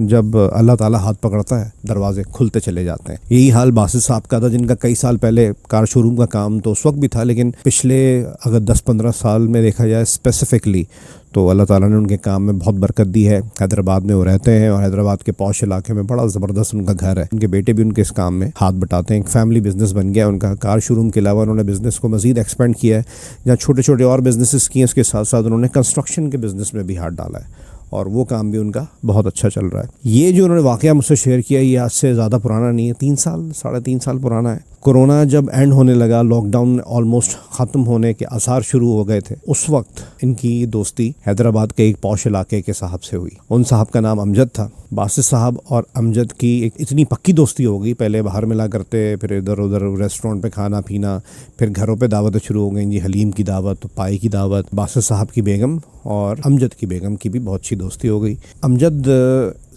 जब अल्लाह ताला हाथ पकड़ता है दरवाजे खुलते चले जाते हैं। यही हाल बासित साहब का था, जिनका कई साल पहले कार शोरूम का काम तो उस वक्त भी था, लेकिन पिछले अगर 10-15 साल में देखा जाए स्पेसिफिकली तो अल्लाह ताला ने उनके काम में बहुत बरकत दी है। हैदराबाद में वो रहते हैं और हैदराबाद के पॉश इलाके में बड़ा ज़बरदस्त उनका घर है। उनके बेटे भी उनके इस काम में हाथ बटाते हैं। एक फैमिली बिजनेस बन गया उनका। कार शोरूम के अलावा उन्होंने बिज़नेस को मज़ीद एक्सपेंड किया है। जहाँ छोटे छोटे और बिजनेसेस किए, उसके साथ साथ उन्होंने कंस्ट्रक्शन के बिज़नेस में भी हाथ डाला है और वो काम भी उनका बहुत अच्छा चल रहा है। ये जो उन्होंने वाक़या मुझसे शेयर किया, ये आज से ज़्यादा पुराना नहीं है, 3-3.5 साल पुराना है। कोरोना जब एंड होने लगा, लॉकडाउन ऑलमोस्ट ख़त्म होने के आसार शुरू हो गए थे, उस वक्त इनकी दोस्ती हैदराबाद के एक पॉश इलाके के साहब से हुई। उन साहब का नाम अमजद था। बासित साहब और अमजद की एक इतनी पक्की दोस्ती हो गई, पहले बाहर मिला करते, फिर इधर उधर रेस्टोरेंट पे खाना पीना, फिर घरों पे दावतें शुरू हो गई जी, हलीम की दावत, पाई की दावत। बासित साहब की बेगम और अमजद की बेगम की भी बहुत अच्छी दोस्ती हो गई। अमजद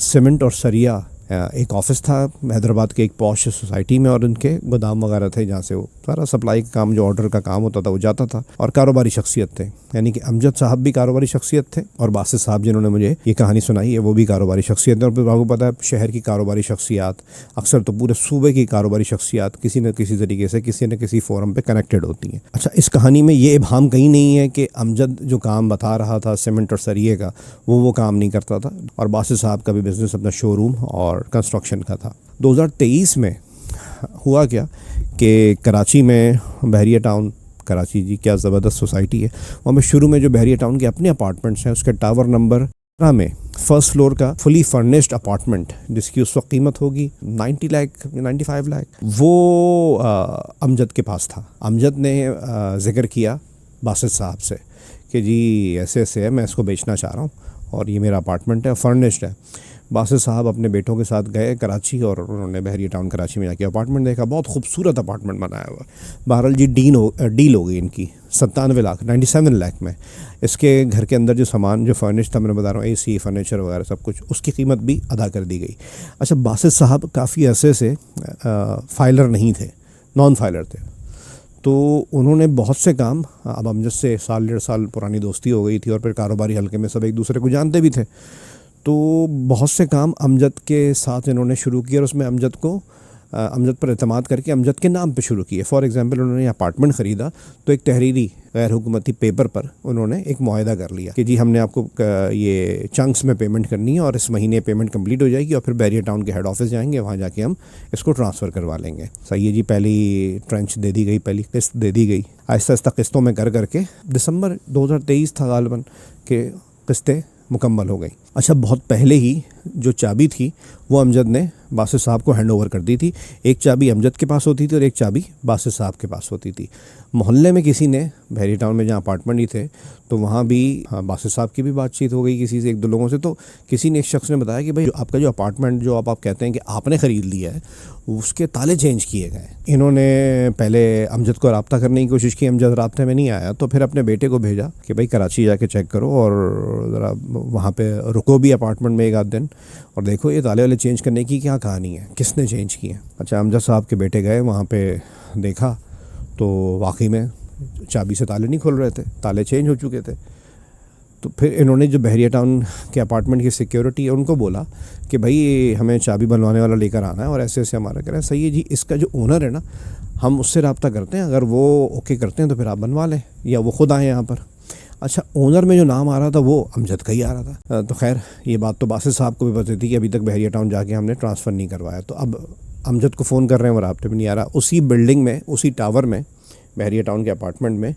सीमेंट और सरिया एक ऑफिस था हैदराबाद के एक पॉश सोसाइटी में, और उनके गोदाम वगैरह थे जहाँ से वो सारा सप्लाई का काम, जो ऑर्डर का काम होता था वो जाता था। और कारोबारी शख्सियत थे, यानी कि अमजद साहब भी कारोबारी शख्सियत थे और बासित साहब जिन्होंने मुझे ये कहानी सुनाई है वो भी कारोबारी शख्सियत है। और फिर आपको पता है शहर की कारोबारी शख्सियात, अक्सर तो पूरे सूबे की कारोबारी शख्सियात किसी न किसी तरीके से किसी न किसी फोरम पर कनेक्टेड होती हैं। अच्छा, इस कहानी में ये इबाम कहीं नहीं है कि अमजद जो काम बता रहा था सीमेंट और सरिये का, वो काम नहीं करता था। और बासित साहब का भी बिज़नेस अपना शोरूम और कंस्ट्रक्शन का था। 2023 में हुआ क्या कि कराची में बहरिया टाउन, कराची जी क्या ज़बरदस्त सोसाइटी है, वहाँ में शुरू में जो बहरिया टाउन के अपने अपार्टमेंट्स हैं, उसके टावर नंबर 15 में फर्स्ट फ्लोर का फुली फर्निश्ड अपार्टमेंट, जिसकी उस वक्त कीमत होगी 90 लाख 95 लाख, वो अमजद के पास था। अमजद ने जिक्र किया बासित साहब से कि जी ऐसे ऐसे है, मैं इसको बेचना चाह रहा हूँ और ये मेरा अपार्टमेंट है, फर्निश्ड है। बासित साहब अपने बेटों के साथ गए कराची और उन्होंने बहरिया टाउन कराची में जाके अपार्टमेंट देखा। बहुत खूबसूरत अपार्टमेंट बनाया हुआ। बहरहाल जी डील हो गई इनकी 97 लाख 97 लाख में। इसके घर के अंदर जो सामान जो फर्निश था, मैंने बता रहा हूँ AC फर्नीचर वगैरह सब कुछ, उसकी कीमत भी अदा कर दी गई। अच्छा, बासित साहब काफ़ी अरसे से फाइलर नहीं थे, नॉन फाइलर थे, तो उन्होंने बहुत से काम, अब अमजद से 1-1.5 साल पुरानी दोस्ती हो गई थी और फिर कारोबारी हल्के में सब एक दूसरे को जानते भी थे, तो बहुत से काम अमजद के साथ इन्होंने शुरू किए और उसमें अमजद पर एतमाद करके अमजद के नाम पे शुरू किए। फॉर एग्जांपल, उन्होंने अपार्टमेंट ख़रीदा तो एक तहरीरी गैर हुकूमती पेपर पर उन्होंने एक मुआहदा कर लिया कि जी हमने आपको ये चंक्स में पेमेंट करनी है और इस महीने पेमेंट कंप्लीट हो जाएगी और फिर बहरिया टाउन के हेड ऑफिस जाएंगे, वहाँ जाके हम इसको ट्रांसफ़र करवा लेंगे। सही है जी, पहली ट्रेंच दे दी गई, पहली किस्त दे दी गई। आहिस्ता आहिस्ता किस्तों में कर करके दिसंबर 2023 था गालिबन के किस्तें मुकम्मल हो गई। अच्छा, बहुत पहले ही जो चाबी थी वो अमजद ने बासित साहब को हैंड ओवर कर दी थी। एक चाबी अमजद के पास होती थी और एक चाबी बासित साहब के पास होती थी। मोहल्ले में किसी ने, बहरिया टाउन में जहाँ अपार्टमेंट ही थे, तो वहाँ भी बासित साहब की भी बातचीत हो गई किसी से, 1-2 लोगों से। तो किसी ने, एक शख्स ने बताया कि भाई आपका जो अपार्टमेंट जो आप कहते हैं कि आपने ख़रीद लिया है, उसके ताले चेंज किए गए। इन्होंने पहले अमजद को रब्ता करने की कोशिश की, अमजद राब्ते में नहीं आया, तो फिर अपने बेटे को भेजा कि भाई कराची जाके चेक करो और ज़रा वहाँ पे रुको भी अपार्टमेंट में 1-8 दिन और देखो ये ताले वाले चेंज करने की क्या कहानी है, किसने चेंज किए। अच्छा, अमजद साहब के बेटे गए वहाँ पे, देखा तो वाकई में चाबी से ताले नहीं खुल रहे थे, ताले चेंज हो चुके थे। तो फिर इन्होंने जो बहरिया टाउन के अपार्टमेंट की सिक्योरिटी है उनको बोला कि भाई हमें चाबी बनवाने वाला लेकर आना है और ऐसे ऐसे हमारा करें। सही है जी, इसका जो ओनर है ना, हम उससे रब्ता करते हैं, अगर वो ओके करते हैं तो फिर आप बनवा लें या वो ख़ुद आएँ यहाँ पर। अच्छा, ओनर में जो नाम आ रहा था वो अमजद का ही आ रहा था। तो खैर ये बात तो बासित साहब को भी पता थी कि अभी तक बहरिया टाउन जाके हमने ट्रांसफ़र नहीं करवाया। तो अब अमजद को फ़ोन कर रहे हैं, वो राब्ते में नहीं आ रहा। उसी बिल्डिंग में, उसी टावर में, बहरिया टाउन के अपार्टमेंट में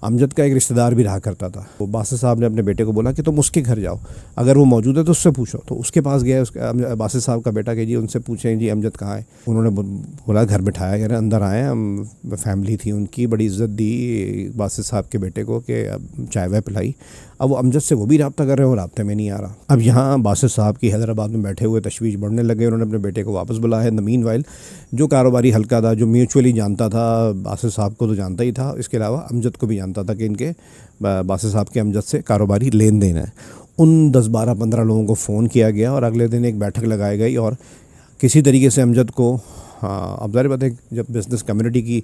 अमजद का एक रिश्तेदार भी रहा करता था। तो बासित साहब ने अपने बेटे को बोला कि तुम उसके घर जाओ, अगर वो मौजूद है तो उससे पूछो। तो उसके पास गया उसका बासित साहब का बेटा कि जी उनसे पूछें जी अमजद कहाँ है। उन्होंने बोला घर बिठाया, कह रहे अंदर आए, हम फैमिली थी उनकी, बड़ी इज़्ज़त दी बासित साहब के बेटे को कि चाय वाय पिलाई। अब वो अमजद से वो भी रब्ता कर रहे हैं, वो राब्ते में नहीं आ रहा। अब यहाँ बासित साहब की हैदराबाद में बैठे हुए तशवीश बढ़ने लगे। उन्होंने अपने बेटे को वापस बुलाया है। द मीन वाइल जो कारोबारी हल्का था, जो म्यूचुअली जानता था, बासित साहब को तो जानता ही था, इसके अलावा अमजद को भी जानता था कि इनके बासित साहब के अमजद से कारोबारी लेन देन है। उन 10-12-15 लोगों को फ़ोन किया गया और अगले दिन एक बैठक लगाई गई और किसी तरीके से अमजद को, अब ज़ाहिर बात है जब बिज़नेस कम्युनिटी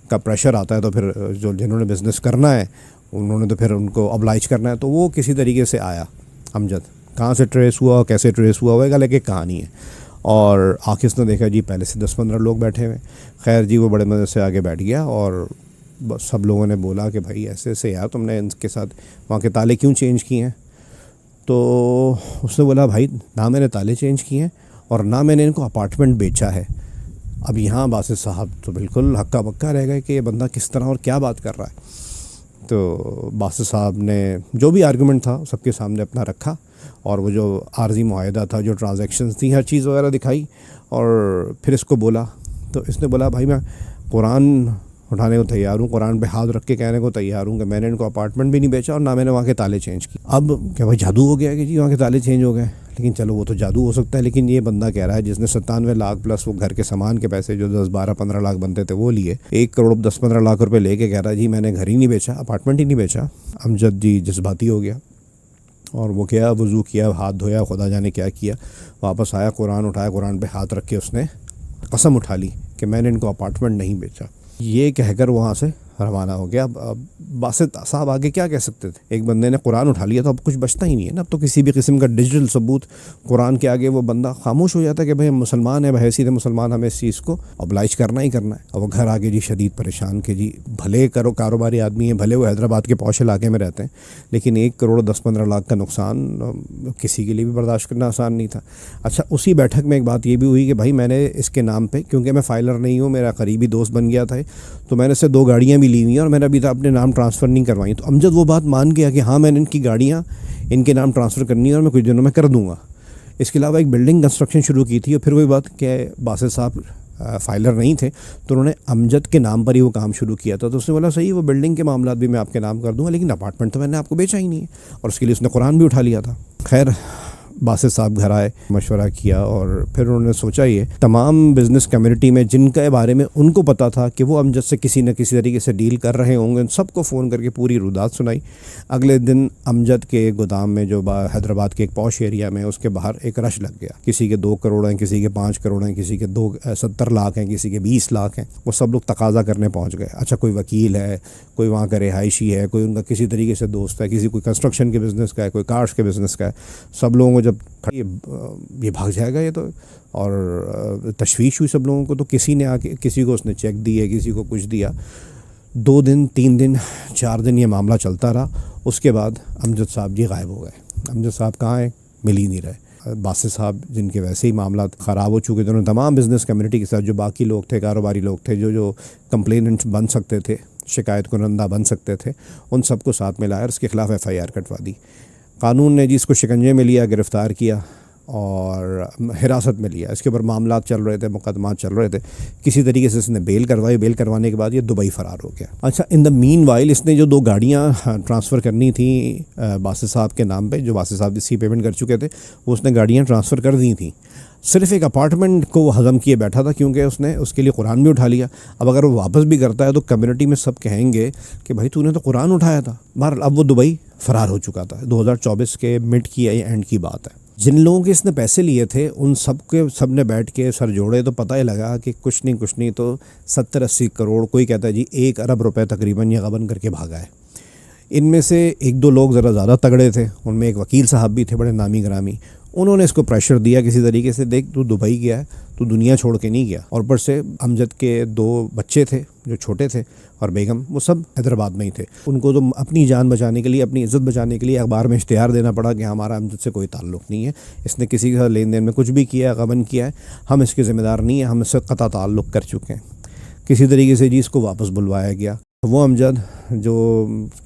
का प्रेशर आता है तो फिर जो जिन्होंने बिज़नेस करना है उन्होंने तो फिर उनको ऑब्लाइज करना है, तो वो किसी तरीके से आया अमजद कहाँ से ट्रेस हुआ, कैसे ट्रेस हुआ, वो एक अलग एक कहानी है। और आखिर उसने देखा जी पहले से 10-15 लोग बैठे हुए। खैर जी वो बड़े मज़े से आगे बैठ गया और बस सब लोगों ने बोला कि भाई ऐसे ऐसे यार तुमने इनके साथ वहाँ के ताले क्यों चेंज किए हैं। तो उसने बोला भाई ना मैंने ताले चेंज किए हैं और ना मैंने इनको अपार्टमेंट बेचा है। अब यहाँ बासित साहब तो बिल्कुल हक्का बक्का रह गए कि ये बंदा किस तरह और क्या बात कर रहा है। तो बासित साहब ने जो भी आर्गुमेंट था सबके सामने अपना रखा और वो जो आर्जी मुआहदा था, जो ट्रांजैक्शंस थी, हर चीज़ वगैरह दिखाई और फिर इसको बोला। तो इसने बोला भाई मैं कुरान उठाने को तैयार हूँ, कुरान पे हाथ रख के कहने को तैयार हूँ कि मैंने इनको अपार्टमेंट भी नहीं बेचा और ना मैंने वहाँ के ताले चेंज किए। अब क्या भाई जादू हो गया कि जी वहाँ के ताले चेंज हो गए? लेकिन चलो वो तो जादू हो सकता है, लेकिन ये बंदा कह रहा है जिसने 97 लाख प्लस वो घर के सामान के पैसे जो 10-12-15 लाख बनते थे वो लिए, 1 करोड़ 10-15 लाख रुपए लेके कह रहा है जी मैंने घर ही नहीं बेचा, अपार्टमेंट ही नहीं बेचा। अमजद जी जज्बाती हो गया और वो क्या वज़ू किया, हाथ धोया, खुदा जाने क्या किया, वापस आया, कुरान उठाया, कुरान पे हाथ रख के उसने कसम उठा ली कि मैंने इनको अपार्टमेंट नहीं बेचा। ये कहकर वहाँ से रवाना हो गया। अब बासित साहब आगे क्या कह सकते थे? एक बंदे ने कुरान उठा लिया तो अब कुछ बचता ही नहीं है ना। अब तो किसी भी किस्म का डिजिटल सबूत कुरान के आगे वो बंदा खामोश हो जाता है कि भाई हम मुसलमान है, बहैसियत मुसलमान हमें इस चीज़ को ऑब्लाइज करना ही करना है। अब वो घर आगे जी शदीद परेशान के जी भले कारोबारी आदमी है, भले वो हैदराबाद के पौश इलाके में रहते हैं, लेकिन 1 करोड़ 10-15 लाख का नुकसान किसी के लिए भी बर्दाश्त करना आसान नहीं था। अच्छा उसी बैठक में एक बात ये भी हुई कि भाई मैंने इसके नाम पर, क्योंकि मैं फाइलर नहीं हूँ, मेरा करीबी दोस्त बन गया था, तो मैंने इससे 2 गाड़ियाँ भी ली हुई हैं और मैंने अभी तक अपने नाम ट्रांसफ़र नहीं करवाई। तो अमजद वो बात मान गया कि हाँ मैंने इनकी गाड़ियाँ इनके नाम ट्रांसफ़र करनी है और मैं कुछ दिनों में कर दूँगा। इसके अलावा एक बिल्डिंग कंस्ट्रक्शन शुरू की थी और फिर वही बात कि बासित साहब फाइलर नहीं थे तो उन्होंने अमजद के नाम पर ही वो काम शुरू किया था। तो उसने बोला सही वो बिल्डिंग के मामला भी मैं आपके नाम कर दूँगा, लेकिन अपार्टमेंट तो मैंने आपको बेचा ही नहीं है, और उसके लिए उसने कुरान भी उठा लिया था। खैर बासित साहब घर आए, मशवरा किया और फिर उन्होंने सोचा ये तमाम बिज़नेस कम्युनिटी में जिनके बारे में उनको पता था कि वो अमजद से किसी न किसी तरीके से डील कर रहे होंगे, उन सबको फ़ोन करके पूरी रुदात सुनाई। अगले दिन अमजद के गोदाम में जो हैदराबाद के एक पॉश एरिया में, उसके बाहर एक रश लग गया। किसी के 2 करोड़ हैं, किसी के 5 करोड़ हैं, किसी के 70 लाख हैं, किसी के 20 लाख हैं। वो सब लोग तकाजा करने पहुँच गए। अच्छा कोई वकील है, कोई वहाँ का रिहायशी है, कोई उनका किसी तरीके से दोस्त है, किसी कोई कंस्ट्रक्शन के बिज़नेस का है, कोई कार्स के बिज़नेस का है। सब लोगों को जब ये भाग जाएगा ये तो, और तशवीश हुई सब लोगों को। तो किसी ने आके किसी को उसने चेक दिए, किसी को कुछ दिया। 2 दिन 3 दिन 4 दिन ये मामला चलता रहा। उसके बाद अमजद साहब जी गायब हो गए। अमजद साहब कहाँ हैं? मिल ही नहीं रहे। बासित साहब जिनके वैसे ही मामला ख़राब हो चुके थे, उन्होंने तमाम बिज़नेस कम्युनिटी के साथ जो बाकी लोग थे, कारोबारी लोग थे, जो कंप्लेनेंट बन सकते थे, शिकायत कुनंदा बन सकते थे, उन सबको साथ में लाया और उसके ख़िलाफ़ FIR कटवा दी। कानून ने जी इसको शिकंजे में लिया, गिरफ़्तार किया और हिरासत में लिया। इसके ऊपर मामला चल रहे थे, मुकदमा चल रहे थे। किसी तरीके से इसने बेल करवाई। बेल करवाने के बाद ये दुबई फ़रार हो गया। अच्छा इन द मीन वाइल इसने जो 2 गाड़ियाँ ट्रांसफ़र करनी थी बासित साहब के नाम पे, जो बासित साहब इसी पेमेंट कर चुके थे, वो उसने गाड़ियाँ ट्रांसफ़र कर दी थी। सिर्फ एक अपार्टमेंट को वो हज़म किए बैठा था, क्योंकि उसने उसके लिए कुरान भी उठा लिया। अब अगर वो वापस भी करता है तो कम्युनिटी में सब कहेंगे कि भाई तूने तो कुरान उठाया था। बहरहाल अब वो दुबई फ़रार हो चुका था। 2024 के मिड की एंड की बात है। जिन लोगों के इसने पैसे लिए थे उन सब ने बैठ के सर जोड़े तो पता ही लगा कि कुछ नहीं तो 70-80 करोड़, कोई कहता है जी 1 अरब रुपए तकरीबन ये गबन करके भागा है। इनमें से 1-2 लोग ज़रा ज़्यादा तगड़े थे, उनमें एक वकील साहब भी थे बड़े नामी ग्रामी। उन्होंने इसको प्रेशर दिया किसी तरीके से, देख तू दुबई गया है, तू दुनिया छोड़ के नहीं गया। और ऊपर से अमजद के 2 बच्चे थे जो छोटे थे और बेगम, वो सब हैदराबाद में ही थे। उनको तो अपनी जान बचाने के लिए, अपनी इज़्ज़त बचाने के लिए अखबार में इश्तिहार देना पड़ा कि हमारा अमजद से कोई ताल्लुक़ नहीं है, इसने किसी के साथ लेन देन में कुछ भी किया है, गबन किया है, हम इसके ज़िम्मेदार नहीं है, हम इससे क़ता ताल्लुक़ कर चुके हैं। किसी तरीके से जी इसको वापस बुलवाया गया। वो अमजद जो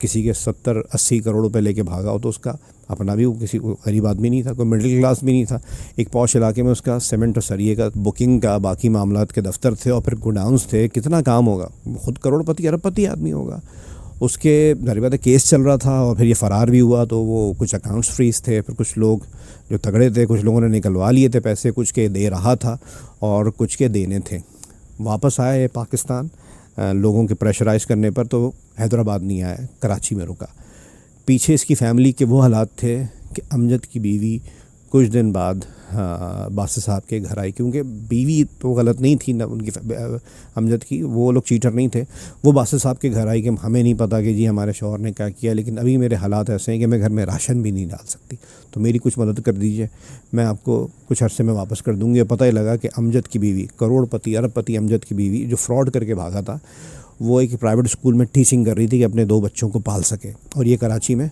किसी के 70-80 करोड़ रुपए लेके भागा हो, तो उसका अपना भी वो किसी गरीब आदमी नहीं था, कोई मिडिल क्लास भी नहीं था। एक पॉश इलाके में उसका सीमेंट और सरिये का बुकिंग का बाकी मामलात के दफ्तर थे और फिर गोडाउंस थे। कितना काम होगा, खुद करोड़पति अरबपति आदमी होगा। उसके जाहिर बात है केस चल रहा था और फिर ये फ़रार भी हुआ, तो वो कुछ अकाउंट्स फ्रीज थे। फिर कुछ लोग जो तगड़े थे, कुछ लोगों ने निकलवा लिए थे पैसे, कुछ के दे रहा था और कुछ के देने थे। वापस आया ये पाकिस्तान लोगों के प्रेशराइज़ करने पर, तो हैदराबाद नहीं आया, कराची में रुका। पीछे इसकी फ़ैमिली के वो हालात थे कि अमजद की बीवी कुछ दिन बाद बासित साहब के घर आई, क्योंकि बीवी तो गलत नहीं थी ना उनकी, अमजद की, वो लोग चीटर नहीं थे। वो बासित साहब के घर आई कि हमें नहीं पता कि जी हमारे शौहर ने क्या किया, लेकिन अभी मेरे हालात ऐसे हैं कि मैं घर में राशन भी नहीं डाल सकती, तो मेरी कुछ मदद कर दीजिए, मैं आपको कुछ अरसे में वापस कर दूँगी। पता ही लगा कि अमजद की बीवी, करोड़पति अरबपति अमजद की बीवी जो फ्रॉड करके भागा था, वो एक प्राइवेट स्कूल में टीचिंग कर रही थी कि अपने 2 बच्चों को पाल सके, और ये कराची में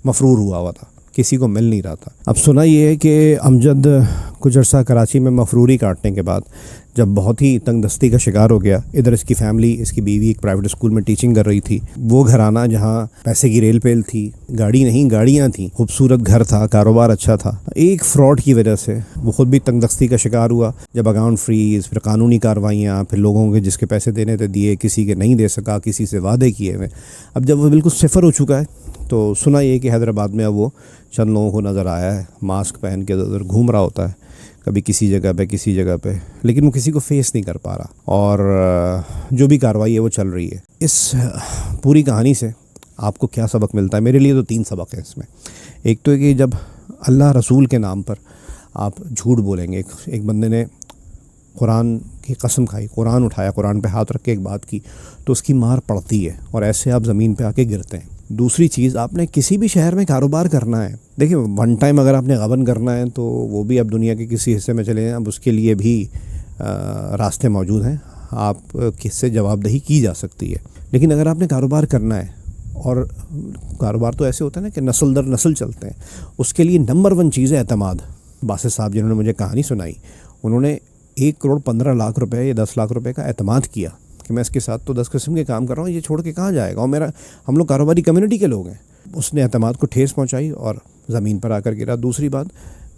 मफरूर हुआ था, किसी को मिल नहीं रहा था। अब सुना ये है कि अमजद कुछ अर्सा कराची में मफरूरी काटने के बाद जब बहुत ही तंगदस्ती का शिकार हो गया, इधर इसकी फैमिली, इसकी बीवी एक प्राइवेट स्कूल में टीचिंग कर रही थी, वो घराना जहाँ पैसे की रेल पेल थी, गाड़ी नहीं गाड़ियाँ थी, खूबसूरत घर था, कारोबार अच्छा था, एक फ्रॉड की वजह से वो ख़ुद भी तंगदस्ती का शिकार हुआ। जब अकाउंट फ्रीज, फिर कानूनी कार्रवाइयाँ, फिर लोगों के जिसके पैसे देने थे दिए, किसी के नहीं दे सका, किसी से वादे किए हुए। अब जब वो बिल्कुल सिफर हो चुका है, तो सुना ये कि हैदराबाद में अब वो चंद लोगों को नज़र आया है मास्क पहन के उधर घूम रहा होता है, कभी किसी जगह पे, लेकिन वो किसी को फेस नहीं कर पा रहा, और जो भी कार्रवाई है वो चल रही है। इस पूरी कहानी से आपको क्या सबक मिलता है? मेरे लिए तो 3 सबक हैं इसमें। एक तो है कि जब अल्लाह रसूल के नाम पर आप झूठ बोलेंगे, एक बंदे ने कुरान की कसम खाई, कुरान उठाया, कुरान पे हाथ रख के एक बात की, तो उसकी मार पड़ती है और ऐसे आप ज़मीन पे आके गिरते हैं। दूसरी चीज़, आपने किसी भी शहर में कारोबार करना है, देखिए वन टाइम अगर आपने गबन करना है तो वो भी अब दुनिया के किसी हिस्से में चले जाएं, अब उसके लिए भी रास्ते मौजूद हैं, आप किससे जवाबदेही की जा सकती है। लेकिन अगर आपने कारोबार करना है, और कारोबार तो ऐसे होता है ना कि नस्ल दर नस्ल चलते हैं, उसके लिए नंबर 1 चीज़ है एतमाद। बासित साहब जिन्होंने मुझे कहानी सुनाई, उन्होंने 1,15,00,000 रुपये या 10 लाख रुपए का एतमाद किया कि मैं इसके साथ तो 10 किस्म के काम कर रहा हूँ, ये छोड़ के कहाँ जाएगा, और हम लोग कारोबारी कम्युनिटी के लोग हैं। उसने एतमाद को ठेस पहुँचाई और ज़मीन पर आकर गिरा। दूसरी बात,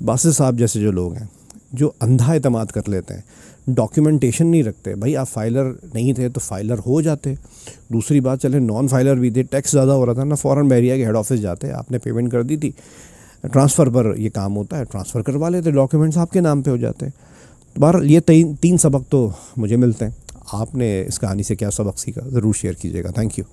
बासित साहब जैसे जो लोग हैं जो अंधा एतमाद कर लेते हैं, डॉक्यूमेंटेशन नहीं रखते, भाई आप फाइलर नहीं थे तो फाइलर हो जाते। दूसरी बात, चले नॉन फाइलर भी थे, टैक्स ज़्यादा हो रहा था ना, फ़ौरन बहरिया के हेड ऑफिस जाते, आपने पेमेंट कर दी थी, ट्रांसफ़र पर ये काम होता है, ट्रांसफ़र करवा लेते, डॉक्यूमेंट्स आपके नाम पे हो जाते। तो बहरहाल ये 3 सबक तो मुझे मिलते हैं। आपने इस कहानी से क्या सबक सीखा, ज़रूर शेयर कीजिएगा। Thank you.